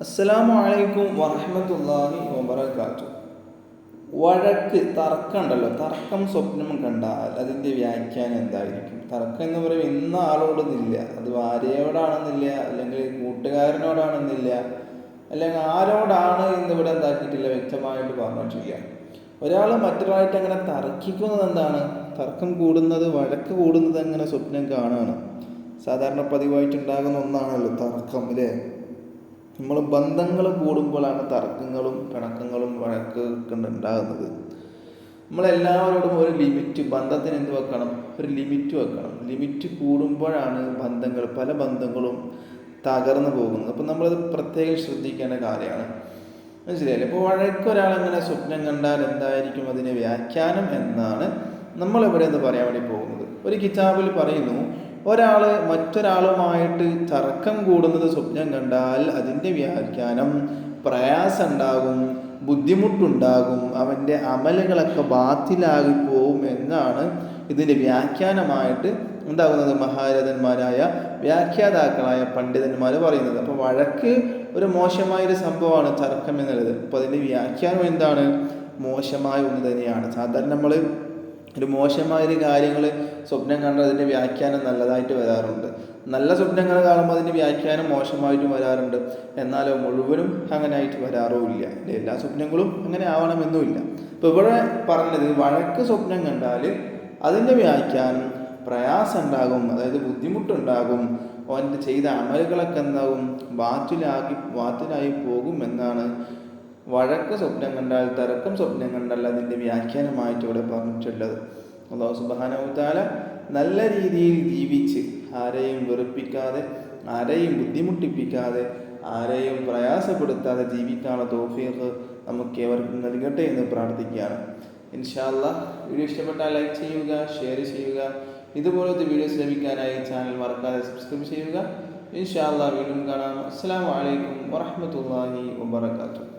അസ്സലാമു അലൈക്കും വറഹ്മത്തുള്ളാഹി വബറകാതുഹു. വഴക്ക്, തർക്കം ഉണ്ടല്ലോ. തർക്കം സ്വപ്നം കണ്ടാൽ അതിൻ്റെ വ്യാഖ്യാനം എന്തായിരിക്കും? തർക്കം എന്ന് പറയുമ്പോൾ ഇന്ന ആളോടൊന്നില്ല, അത് ഭാര്യയോടാണെന്നില്ല, അല്ലെങ്കിൽ കൂട്ടുകാരനോടാണെന്നില്ല, അല്ലെങ്കിൽ ആരോടാണ് എന്നിവിടെ എന്താക്കിയിട്ടില്ല, വ്യക്തമായിട്ട് പറഞ്ഞിട്ടില്ല. ഒരാൾ മറ്റൊരാളായിട്ട് അങ്ങനെ തർക്കിക്കുന്നത് എന്താണ്? തർക്കം കൂടുന്നത്, വഴക്ക് കൂടുന്നത് അങ്ങനെ സ്വപ്നം കാണുകയാണ്. സാധാരണ പതിവായിട്ടുണ്ടാകുന്ന ഒന്നാണല്ലോ തർക്കം, അല്ലേ? നമ്മൾ ബന്ധങ്ങൾ കൂടുമ്പോഴാണ് തർക്കങ്ങളും പിണക്കങ്ങളും വഴക്കൊക്കെ ഉണ്ടാകുന്നത്. നമ്മളെല്ലാവരോടും ഒരു ലിമിറ്റ്, ബന്ധത്തിന് എന്ത് വെക്കണം? ഒരു ലിമിറ്റ് വെക്കണം. ലിമിറ്റ് കൂടുമ്പോഴാണ് പല ബന്ധങ്ങളും തകർന്നു പോകുന്നത്. അപ്പം നമ്മളത് പ്രത്യേകം ശ്രദ്ധിക്കേണ്ട കാര്യമാണ്. മനസ്സിലായില്ലേ? ഇപ്പോൾ ഒരാളങ്ങനെ സ്വപ്നം കണ്ടാൽ എന്തായിരിക്കും അതിന് വ്യാഖ്യാനം എന്നാണ് നമ്മളിവിടെ എന്ന് പറയാൻ വേണ്ടി പോകുന്നത്. ഒരു കിതാബിൽ പറയുന്നു, ഒരാൾ മറ്റൊരാളുമായിട്ട് തർക്കം കൂടുന്നത് സ്വപ്നം കണ്ടാൽ അതിൻ്റെ വ്യാഖ്യാനം പ്രയാസം ഉണ്ടാകും, ബുദ്ധിമുട്ടുണ്ടാകും, അവൻ്റെ അമലുകളൊക്കെ ബാത്തിലാകിപ്പോവും എന്നാണ് ഇതിൻ്റെ വ്യാഖ്യാനമായിട്ട് ഉണ്ടാകുന്നത് മഹാരഥന്മാരായ വ്യാഖ്യാതാക്കളായ പണ്ഡിതന്മാർ പറയുന്നത്. അപ്പോൾ വഴക്ക് ഒരു മോശമായൊരു സംഭവമാണ് തർക്കം എന്നുള്ളത്. അപ്പോൾ അതിൻ്റെ വ്യാഖ്യാനം എന്താണ്? മോശമായ ഒന്ന് തന്നെയാണ്. സാധാരണ നമ്മൾ ഒരു മോശമായൊരു കാര്യങ്ങൾ സ്വപ്നം കണ്ടാൽ അതിൻ്റെ വ്യാഖ്യാനം നല്ലതായിട്ട് വരാറുണ്ട്. നല്ല സ്വപ്നങ്ങൾ കാണുമ്പോൾ അതിൻ്റെ വ്യാഖ്യാനം മോശമായിട്ടും വരാറുണ്ട്. എന്നാലോ മുഴുവനും അങ്ങനെ ആയിട്ട് വരാറുമില്ല. എല്ലാ സ്വപ്നങ്ങളും അങ്ങനെ ആവണമെന്നുമില്ല. ഇപ്പോൾ ഇവിടെ പറഞ്ഞത്, വഴക്ക് സ്വപ്നം കണ്ടാൽ അതിൻ്റെ വ്യാഖ്യാനം പ്രയാസം ഉണ്ടാകും, അതായത് ബുദ്ധിമുട്ടുണ്ടാകും, അവൻ്റെ ചെയ്ത അമലുകളൊക്കെ എന്താകും? ബാത്തിലായി പോകും എന്നാണ് വഴക്ക് സ്വപ്നം കണ്ടാൽ, തർക്കം സ്വപ്നം കണ്ടാൽ അതിൻ്റെ വ്യാഖ്യാനമായിട്ട് ഇവിടെ പറഞ്ഞിട്ടുള്ളത്. അല്ലാഹു സുബ്ഹാനഹു വ തആല നല്ല രീതിയിൽ ജീവിച്ച് ആരെയും വെറുപ്പിക്കാതെ, ആരെയും ബുദ്ധിമുട്ടിപ്പിക്കാതെ, ആരെയും പ്രയാസപ്പെടുത്താതെ ജീവിക്കാനുള്ള തൗഫീഖ് നമുക്ക് ഏവർക്കും നൽകട്ടെ എന്ന് പ്രാർത്ഥിക്കുകയാണ്. ഇൻഷാ അല്ലാഹ് വീഡിയോ ഇഷ്ടപ്പെട്ടാൽ ലൈക്ക് ചെയ്യുക, ഷെയർ ചെയ്യുക. ഇതുപോലത്തെ വീഡിയോസ് ലഭിക്കാനായി ചാനൽ മറക്കാതെ സബ്സ്ക്രൈബ് ചെയ്യുക. ഇൻഷാ അല്ലാഹ് വീണ്ടും കാണാം. അസ്സലാമു അലൈക്കും വറഹ്മത്തുള്ളാഹി വബറകാതുഹു.